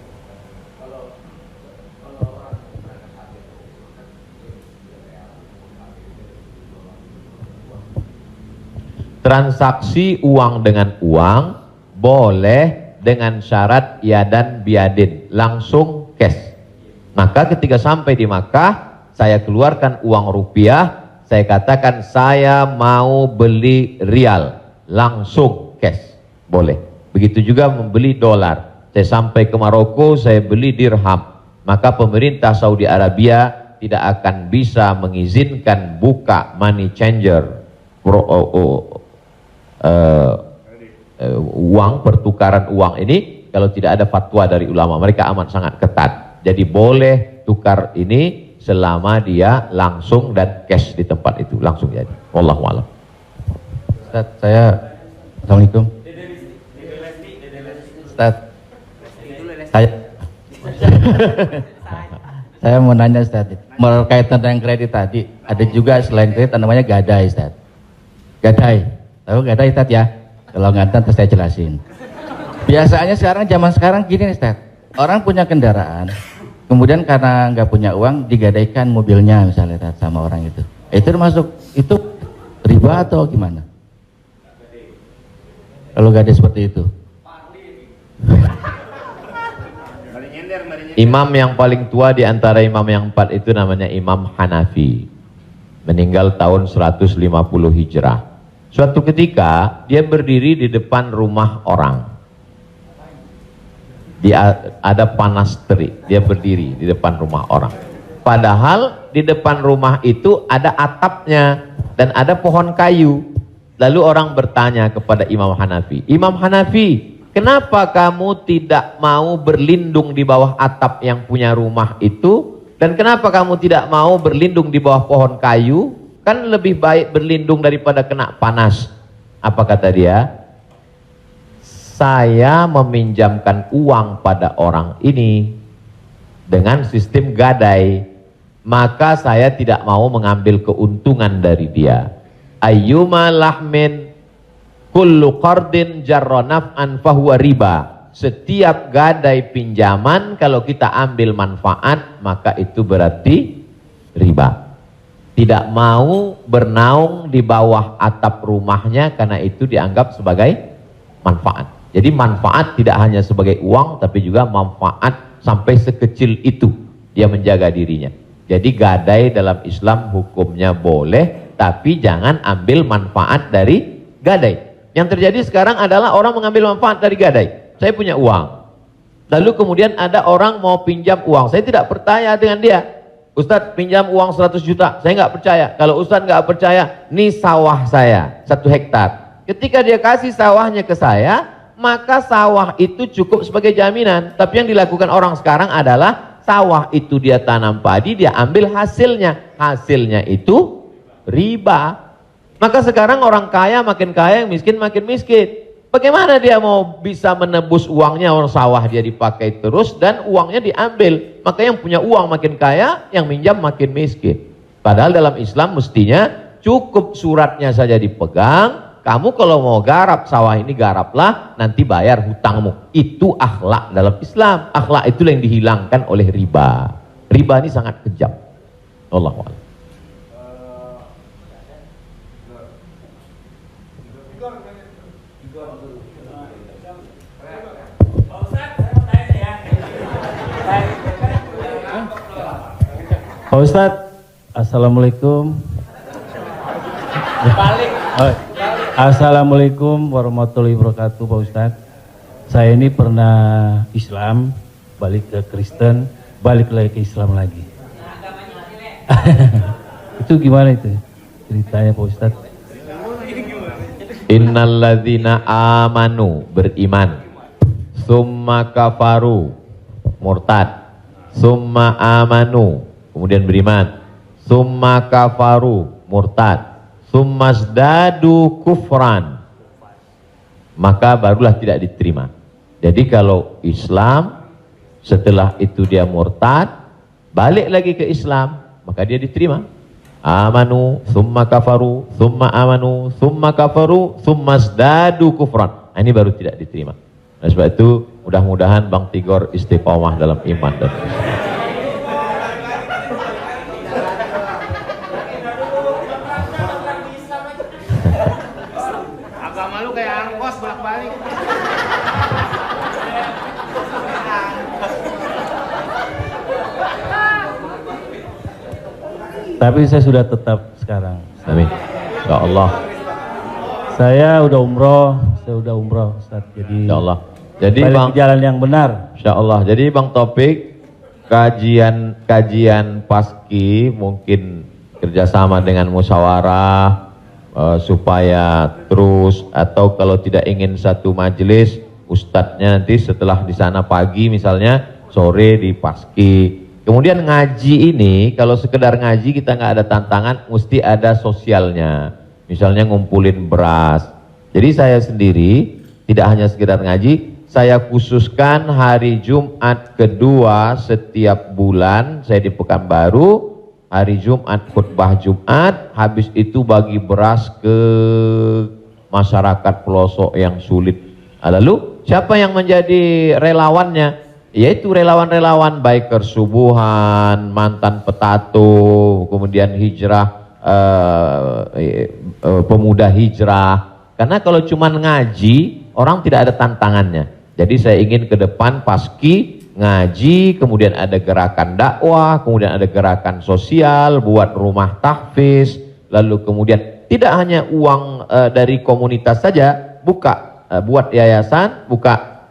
Transaksi uang dengan uang boleh dengan syarat yadan biadin, langsung cash. Maka ketika sampai di Makkah, saya keluarkan uang rupiah, saya katakan saya mau beli rial, langsung cash, boleh. Begitu juga membeli dolar. Saya sampai ke Maroko, saya beli dirham. Maka pemerintah Saudi Arabia tidak akan bisa mengizinkan buka money changer, uang, pertukaran uang ini kalau tidak ada fatwa dari ulama. Mereka amat sangat ketat. Jadi boleh tukar ini selama dia langsung dan cash di tempat itu, langsung jadi. Wallahu a'lam. Ustaz, saya Assalamualaikum. Ustaz, saya mau nanya Ustaz, berkaitan dengan kredit tadi, ada juga selain kredit namanya gadai Ustaz. Gadai. Tahu gadai Ustaz ya? Kalau nggak tahu terus saya jelasin. Biasanya zaman sekarang gini nih Ustaz. Orang punya kendaraan, kemudian karena nggak punya uang digadaikan mobilnya misalnya Ustaz, sama orang itu. Itu termasuk itu riba atau gimana? Kalau gadai seperti itu. Imam yang paling tua di antara imam yang 4 itu namanya Imam Hanafi. Meninggal tahun 150 Hijrah. Suatu ketika dia berdiri di depan rumah orang. Dia ada panas terik, dia berdiri di depan rumah orang. Padahal di depan rumah itu ada atapnya dan ada pohon kayu. Lalu orang bertanya kepada Imam Hanafi, Imam Hanafi, kenapa kamu tidak mau berlindung di bawah atap yang punya rumah itu? Dan kenapa kamu tidak mau berlindung di bawah pohon kayu? Kan lebih baik berlindung daripada kena panas. Apa kata dia? Saya meminjamkan uang pada orang ini dengan sistem gadai, maka saya tidak mau mengambil keuntungan dari dia. Ayyuma lahmin kullu qardin jarra naf'an fahuwa riba. Setiap gadai pinjaman kalau kita ambil manfaat maka itu berarti riba. Tidak mau bernaung di bawah atap rumahnya karena itu dianggap sebagai manfaat. Jadi manfaat tidak hanya sebagai uang tapi juga manfaat sampai sekecil itu dia menjaga dirinya. Jadi gadai dalam Islam hukumnya boleh tapi jangan ambil manfaat dari gadai. Yang terjadi sekarang adalah orang mengambil manfaat dari gadai. Saya punya uang. Lalu kemudian ada orang mau pinjam uang. Saya tidak percaya dengan dia. Ustadz pinjam uang 100 juta, saya nggak percaya. Kalau Ustadz nggak percaya, ini sawah saya 1 hektar. Ketika dia kasih sawahnya ke saya, maka sawah itu cukup sebagai jaminan. Tapi yang dilakukan orang sekarang adalah sawah itu dia tanam padi, dia ambil hasilnya. Hasilnya itu riba. Maka sekarang orang kaya makin kaya, yang miskin makin miskin. Bagaimana dia mau bisa menebus uangnya, orang sawah dia dipakai terus dan uangnya diambil. Maka yang punya uang makin kaya, yang minjam makin miskin. Padahal dalam Islam mestinya cukup suratnya saja dipegang. Kamu kalau mau garap sawah ini garaplah, nanti bayar hutangmu. Itu akhlak dalam Islam. Akhlak itu yang dihilangkan oleh riba. Riba ini sangat kejam. Allahu a'lam. Pak Ustadz, Assalamualaikum. Balik. Assalamualaikum warahmatullahi wabarakatuh Pak Ustadz. Saya ini pernah Islam, balik ke Kristen, balik lagi ke Islam lagi. Itu gimana itu ceritanya Pak Ustadz? Innalladzina amanu, beriman, summa kafaru, murtad, summa amanu, kemudian beriman, summa kafaru, murtad, summa zdadu kufran, maka barulah tidak diterima. Jadi kalau Islam, setelah itu dia murtad, balik lagi ke Islam, maka dia diterima. Amanu, summa kafaru, summa amanu, summa kafaru, summa zdadu kufran. Nah, ini baru tidak diterima. Nah, sebab itu mudah-mudahan Bang Tigor istiqomah dalam iman dan Islam. Agama lu kayak angkos bolak-balik. Tapi saya sudah tetap sekarang. Amin. Ya Allah. Saya udah umroh Ustaz. Jadi Ya Allah. Jadi balik Bang, ke jalan yang benar. Insya Allah. Jadi Bang Taufik, kajian paski mungkin kerjasama dengan musyawarah supaya terus, atau kalau tidak ingin satu majelis, ustadznya nanti setelah di sana pagi misalnya, sore di paski. Kemudian ngaji ini, kalau sekedar ngaji kita nggak ada tantangan, mesti ada sosialnya. Misalnya ngumpulin beras. Jadi saya sendiri tidak hanya sekedar ngaji, saya khususkan hari Jumat kedua setiap bulan, saya di Pekanbaru, hari Jumat khutbah Jumat, habis itu bagi beras ke masyarakat pelosok yang sulit. Lalu siapa yang menjadi relawannya? Yaitu relawan-relawan biker subuhan, mantan petato, kemudian hijrah, pemuda hijrah. Karena kalau cuma ngaji, orang tidak ada tantangannya. Jadi saya ingin ke depan paski ngaji, kemudian ada gerakan dakwah, kemudian ada gerakan sosial, buat rumah tahfiz, lalu kemudian tidak hanya uang dari komunitas saja, buat yayasan,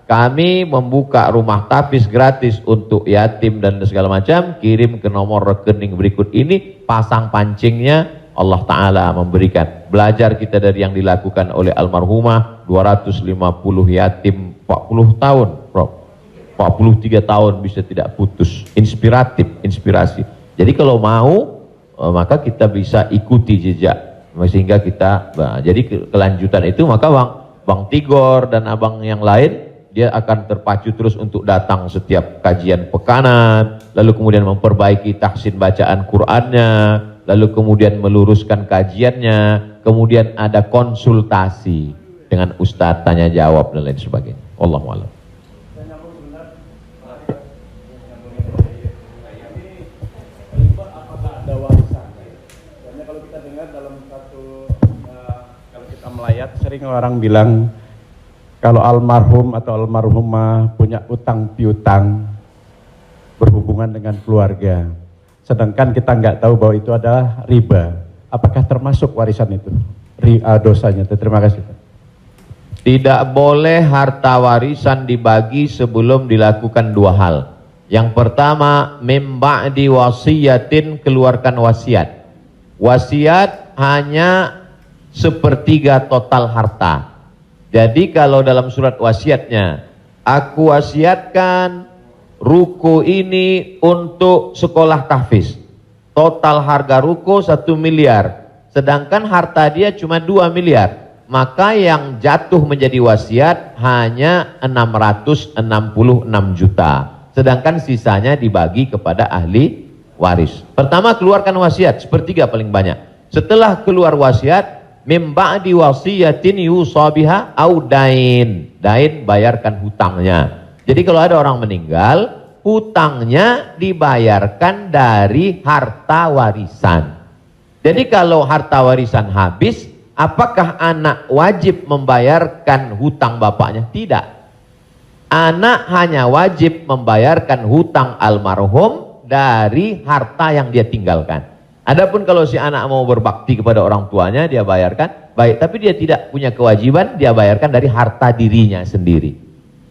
kami membuka rumah tahfiz gratis untuk yatim dan segala macam, kirim ke nomor rekening berikut ini, pasang pancingnya, Allah Ta'ala memberikan. Belajar kita dari yang dilakukan oleh almarhumah, 250 yatim 40 tahun, Prof. 43 tahun bisa tidak putus. Inspirasi. Jadi kalau mau, maka kita bisa ikuti jejak. Sehingga kita, jadi kelanjutan itu, maka Bang Tigor dan abang yang lain, dia akan terpacu terus untuk datang setiap kajian pekanan, lalu kemudian memperbaiki tahsin bacaan Qur'annya, lalu kemudian meluruskan kajiannya, kemudian ada konsultasi dengan ustadz, tanya jawab dan lain sebagainya. Wallahu a'lam. Ada warisan. Karena kalau kita dengar dalam kalau kita melayat, sering orang bilang kalau almarhum atau almarhumah punya utang piutang berhubungan dengan keluarga, sedangkan kita nggak tahu bahwa itu adalah riba, apakah termasuk warisan itu dosanya? Terima kasih. Tidak boleh harta warisan dibagi sebelum dilakukan dua hal. Yang pertama, mim ba'di wasiyatin, keluarkan wasiat. Wasiat hanya sepertiga total harta. Jadi kalau dalam surat wasiatnya, aku wasiatkan ruko ini untuk sekolah tahfiz. Total harga ruko 1 miliar. Sedangkan harta dia cuma 2 miliar. Maka yang jatuh menjadi wasiat hanya 666 juta. Sedangkan sisanya dibagi kepada ahli waris. Pertama, keluarkan wasiat, sepertiga paling banyak. Setelah keluar wasiat, mim ba'di wasiyatin yusa biha au dain. Dain, bayarkan hutangnya. Jadi kalau ada orang meninggal, hutangnya dibayarkan dari harta warisan. Jadi kalau harta warisan habis, apakah anak wajib membayarkan hutang bapaknya? Tidak. Anak hanya wajib membayarkan hutang almarhum dari harta yang dia tinggalkan. Adapun kalau si anak mau berbakti kepada orang tuanya, dia bayarkan, baik. Tapi dia tidak punya kewajiban, dia bayarkan dari harta dirinya sendiri.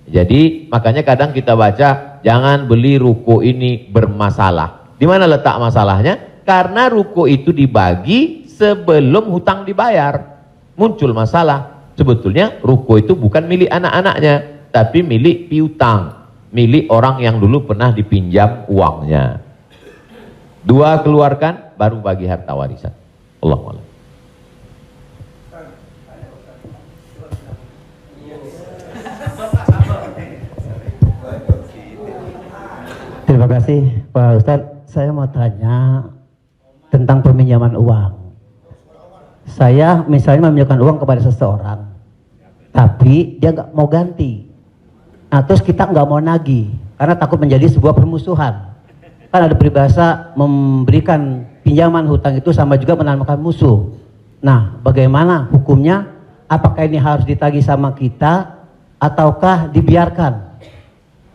Jadi makanya kadang kita baca, jangan beli ruko ini bermasalah. Di mana letak masalahnya? Karena ruko itu dibagi sebelum hutang dibayar. Muncul masalah. Sebetulnya ruko itu bukan milik anak-anaknya, tapi milik piutang, milik orang yang dulu pernah dipinjam uangnya. 2 keluarkan, baru bagi harta warisan. Allahu a'lam. Terima kasih Pak Ustadz. Saya mau tanya tentang peminjaman uang. Saya misalnya meminjamkan uang kepada seseorang, tapi dia nggak mau ganti. Nah terus kita nggak mau nagih karena takut menjadi sebuah permusuhan. Kan ada peribahasa memberikan pinjaman hutang itu sama juga menanamkan musuh. Nah bagaimana hukumnya? Apakah ini harus ditagih sama kita ataukah dibiarkan?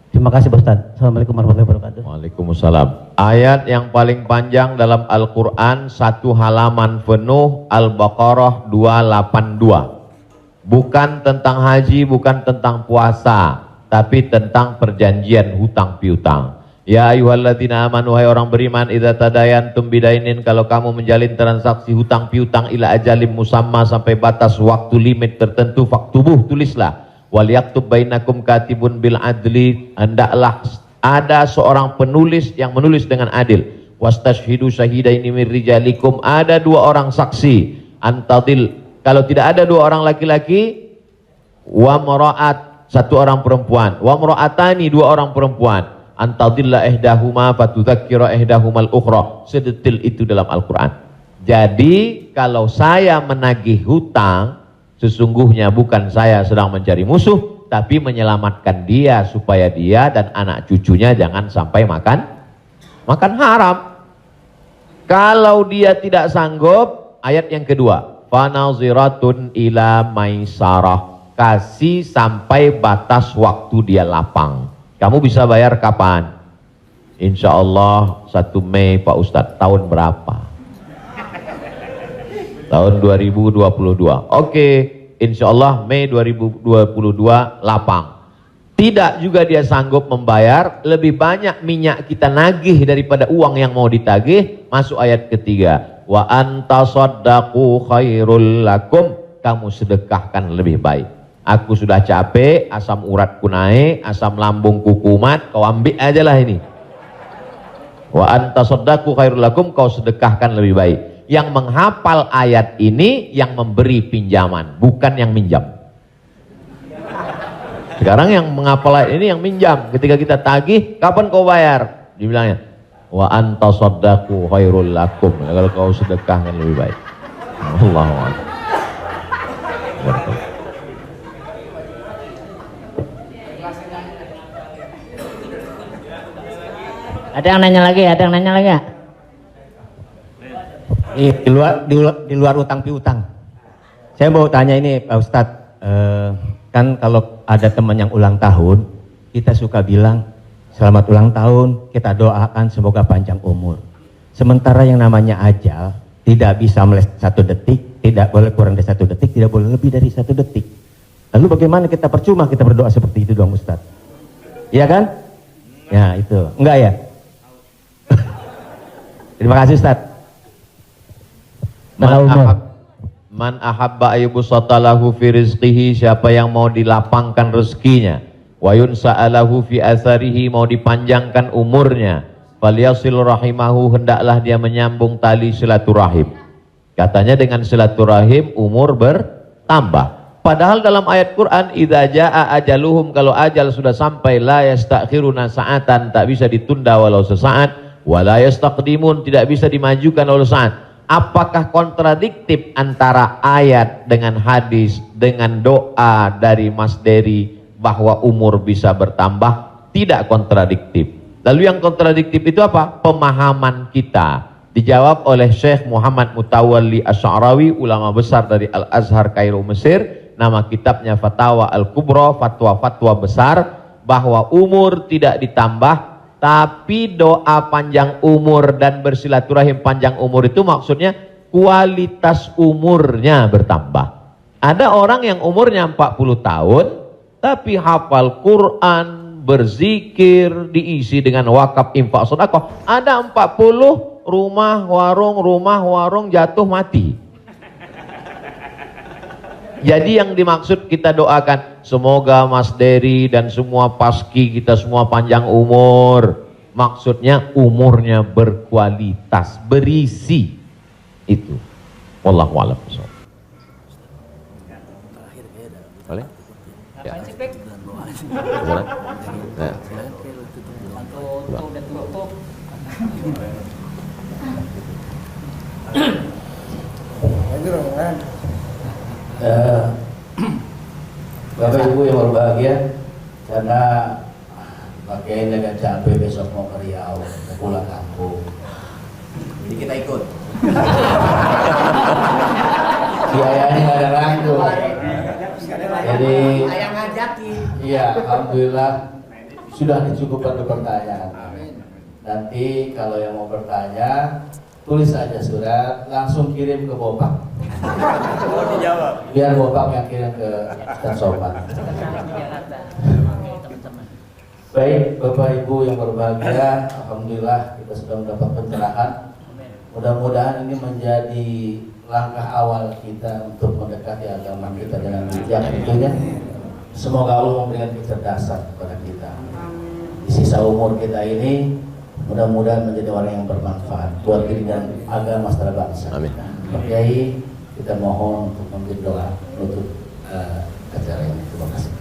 Terima kasih Pak Ustadz. Assalamualaikum warahmatullahi wabarakatuh. Waalaikumsalam. Ayat yang paling panjang dalam Al-Quran, 1 halaman penuh, Al-Baqarah 282. Bukan tentang haji, bukan tentang puasa, tapi tentang perjanjian hutang piutang. Ya ayyuhalladzina amanu, hai orang beriman, idza tadayantum bidainin, kalau kamu menjalin transaksi hutang piutang ila ajalim musamma, sampai batas waktu limit tertentu, faktubuh, tulislah. Wal yaktub bainakum katibun bil adli, hendaklah ada seorang penulis yang menulis dengan adil. Wastashhidu syahidaini min rijalikum, ada 2 orang saksi. Antadil, kalau tidak ada 2 orang laki-laki, wa maraat, 1 orang perempuan, wa maraatani, 2 orang perempuan. Antadilla ihdahuma fatudzakkira ihdahumal ukhra. Sedetil itu dalam Al-Quran. Jadi kalau saya menagih hutang, sesungguhnya bukan saya sedang mencari musuh, tapi menyelamatkan dia supaya dia dan anak cucunya jangan sampai makan haram. Kalau dia tidak sanggup, ayat yang kedua, fanaziratun ila maisarah, kasih sampai batas waktu dia lapang. Kamu bisa bayar kapan? Insya Allah 1 Mei Pak Ustadz. Tahun berapa? Tahun 2022. Oke, insya Allah Mei 2022 lapang. Tidak juga dia sanggup membayar, lebih banyak minyak kita nagih daripada uang yang mau ditagih. Masuk ayat ketiga, wa antasaddaqu khairul lakum, kamu sedekahkan lebih baik. Aku sudah capek, asam uratku naik, asam lambungku kumat, kau ambil aja lah ini. Wa antasaddaqu khairul lakum, kau sedekahkan lebih baik. Yang menghafal ayat ini yang memberi pinjaman, bukan yang minjam. Sekarang yang menghafal ayat ini yang minjam. Ketika kita tagih, kapan kau bayar? Dibilangnya, wa antasaddaqu khairul lakum, kalau kau sedekahkan lebih baik. Allahu akbar. Ada yang nanya lagi? Ada yang nanya lagi ya? Di luar utang piutang. Saya mau tanya ini Pak Ustadz, kan kalau ada teman yang ulang tahun, kita suka bilang selamat ulang tahun, kita doakan semoga panjang umur. Sementara yang namanya ajal tidak bisa meleset 1 detik, tidak boleh kurang dari 1 detik, tidak boleh lebih dari 1 detik. Lalu bagaimana kita percuma kita berdoa seperti itu dong Ustadz? Iya kan? Ya itu, enggak ya? Terima kasih Ustaz. Man ahabba ayyubsata lahu fi rizqihi, siapa yang mau dilapangkan rezekinya, wa yunsa'alahu fi atharihi, mau dipanjangkan umurnya, falyasil rahimahu, hendaklah dia menyambung tali silaturahim. Katanya dengan silaturahim umur bertambah. Padahal dalam ayat Quran, idza jaa ajaluhum, kalau ajal sudah sampai, la yastakhiruna sa'atan, tak bisa ditunda walau sesaat. Wala yastaqdimun, tidak bisa dimajukan oleh saat. Apakah kontradiktif antara ayat dengan hadis dengan doa dari Mas Dery bahwa umur bisa bertambah? Tidak kontradiktif. Lalu yang kontradiktif itu apa? Pemahaman kita. Dijawab oleh Syekh Muhammad Mutawalli Asy'arawi, ulama besar dari Al-Azhar Kairo Mesir. Nama kitabnya Fatawa Al-Kubra, fatwa-fatwa besar, bahwa umur tidak ditambah Tapi doa panjang umur dan bersilaturahim panjang umur itu maksudnya kualitas umurnya bertambah. Ada orang yang umurnya 40 tahun tapi hafal Quran, berzikir, diisi dengan wakaf, infak, sedekah. Ada 40 rumah warung jatuh mati. Jadi yang dimaksud kita doakan, semoga Mas Dery dan semua paski kita semua panjang umur. Maksudnya umurnya berkualitas, berisi. Itu. Wallahu a'lam. Boleh? Ya. Boleh? Ya. Bapak Ibu yang berbahagia, karena Pak Kiai agak capek besok mau ke Riau, mau pulang kampung, jadi kita ikut. Kiainya nggak ada rangkul, jadi iya, alhamdulillah sudah dicukupkan untuk pertanyaan. Nanti kalau yang mau bertanya, tulis aja surat, langsung kirim ke Bopak. Biar Bopak yang kirim ke Ustaz Somad. Baik, Bapak Ibu yang berbahagia, alhamdulillah kita sudah mendapat pencerahan. Mudah-mudahan ini menjadi langkah awal kita untuk mendekati agama kita dengan bijak tentunya. Semoga Allah memberikan kecerdasan kepada kita. Di sisa umur kita ini, mudah-mudahan menjadi orang yang bermanfaat buat diri dan agama secara bangsa. Amin. Pak Kiai, kita mohon untuk memberi doa untuk acara ini. Terima kasih.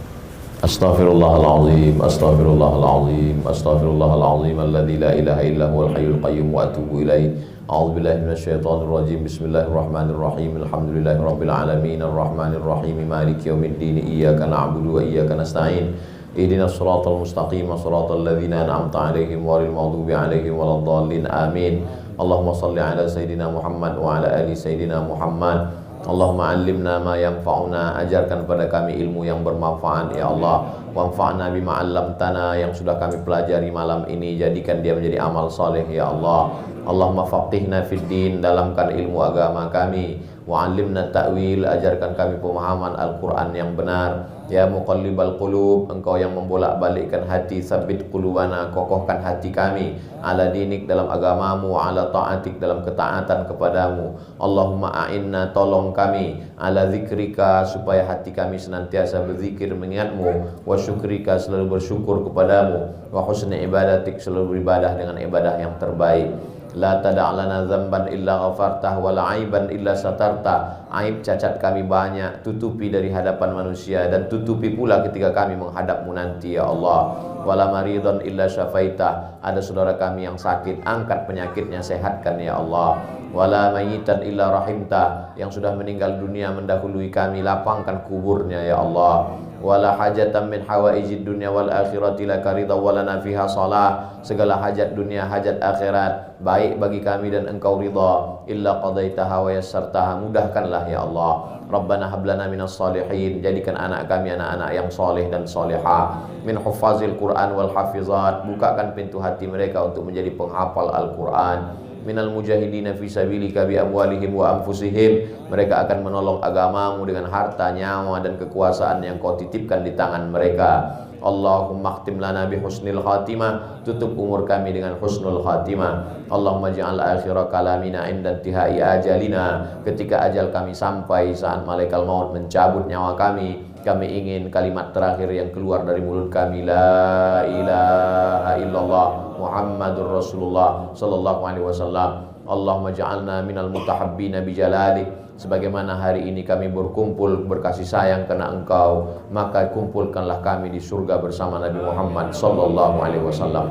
Astaghfirullahaladzim, astaghfirullahaladzim, astaghfirullahaladzim, alladzi la ilaha illa huwal hayyul qayyum wa atubu ilaih. A'udzubillahi minasyaitonir rajim. Bismillahirrahmanirrahim. Alhamdulillahirabbil alamin, arrahmanir rahim, maliki yaumiddin. Iyyaka na'budu wa iyyaka nasta'in. Ihdinas siratal mustaqim, siratal ladzina an'amta 'alaihim ghairil maghdubi 'alaihim waladdallin. Amin. Allahumma shalli ala sayidina Muhammad wa ala ali sayidina Muhammad. Allahumma 'allimna ma yanfa'una, ajarkan pada kami ilmu yang bermanfaat ya Allah. Wanfa'na bima 'allamtana, yang sudah kami pelajari malam ini jadikan dia menjadi amal saleh ya Allah. Allahumma faqihna fid din, dalamkan ilmu agama kami. Wa 'allimna ta'wil, ajarkan kami pemahaman Al-Qur'an yang benar. Ya muqallibal qulub, engkau yang membolak-balikkan hati, sabbit qulubana, kokohkan hati kami ala dinik, dalam agamamu, ala ta'atik, dalam ketaatan kepadamu. Allahumma a'inna, tolong kami, ala zikrika, supaya hati kami senantiasa berzikir mengingatmu, wa syukrika, selalu bersyukur kepadamu, wa husni ibadatik, selalu beribadah dengan ibadah yang terbaik. La tada'lana zamban illa ghafartah, wa la aiban illa satartah. Aib cacat kami banyak, tutupi dari hadapan manusia, dan tutupi pula ketika kami menghadapmu nanti ya Allah. Wala maridhan illa syafaitah, ada saudara kami yang sakit, angkat penyakitnya, sehatkan ya Allah. Wala mayitan illa rahimtah, yang sudah meninggal dunia mendahului kami, lapangkan kuburnya ya Allah. Wala hajatan min hawaijid dunya wal akhirati laka ridha wa lana fiha salah, segala hajat dunia, hajat akhirat baik bagi kami dan engkau ridha, illa qadaitaha wa yassartaha, mudahkanlah ya Allah. Rabbana hablana minas salihin, jadikan anak kami anak-anak yang soleh dan solehah, min huffazil Quran wal hafizat, bukakan pintu hati mereka untuk menjadi penghafal Al-Quran. Minal mujahidina fi sabilika bi amwalihim wa anfusihim, mereka akan menolong agamamu dengan harta, nyawa dan kekuasaan yang kau titipkan di tangan mereka. Allahumma khtim lana bi husnil khatimah, tutup umur kami dengan husnul khatimah. Allahumma ja'al akhira kalamina inda intihai ajalina, ketika ajal kami sampai, saat malaikat maut mencabut nyawa kami ingin kalimat terakhir yang keluar dari mulut kami, la ilaha illallah Muhammadur Rasulullah sallallahu alaihi wasallam. Allahumma ja'alna minal mutahabbina bijalalik, sebagaimana hari ini kami berkumpul berkasih sayang karena engkau, maka kumpulkanlah kami di surga bersama Nabi Muhammad sallallahu alaihi wasallam,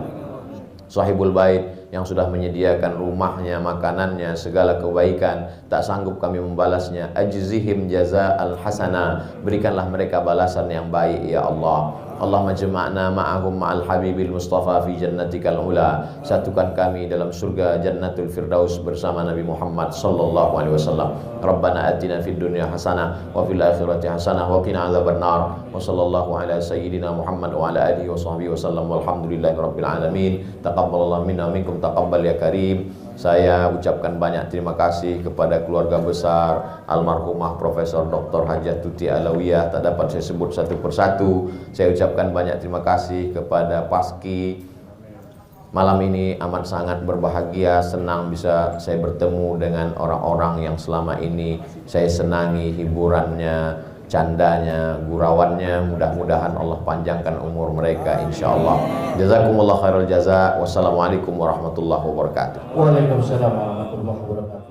sahibul bait, yang sudah menyediakan rumahnya, makanannya, segala kebaikan, tak sanggup kami membalasnya. Ajzihim jaza'al hasanah, berikanlah mereka balasan yang baik ya Allah. Allahumma jama'na ma'ahum ma'al habibil mustafa fi jannatikal ula. Satukan kami dalam surga jannatul firdaus bersama Nabi Muhammad sallallahu alaihi wasallam. Rabbana atina fid dunya hasanah wa fil akhirati hasanah wa qina adzabannar. Wa sallallahu ala sayyidina Muhammad wa ala alihi wa sahbihi wasallam. Walhamdulillahi rabbil alamin. Taqabbalallahu minna minkum taqabbal ya karim. Saya ucapkan banyak terima kasih kepada keluarga besar almarhumah Profesor Dr. Hajah Tuti Alawiyah, tak dapat saya sebut satu persatu. Saya ucapkan banyak terima kasih kepada Paski. Malam ini amat sangat berbahagia, senang bisa saya bertemu dengan orang-orang yang selama ini saya senangi hiburannya, candanya, gurauannya. Mudah-mudahan Allah panjangkan umur mereka insyaallah. Jazakumullah khairul jaza. Wassalamualaikum warahmatullahi wabarakatuh. Waalaikumsalam warahmatullahi wabarakatuh.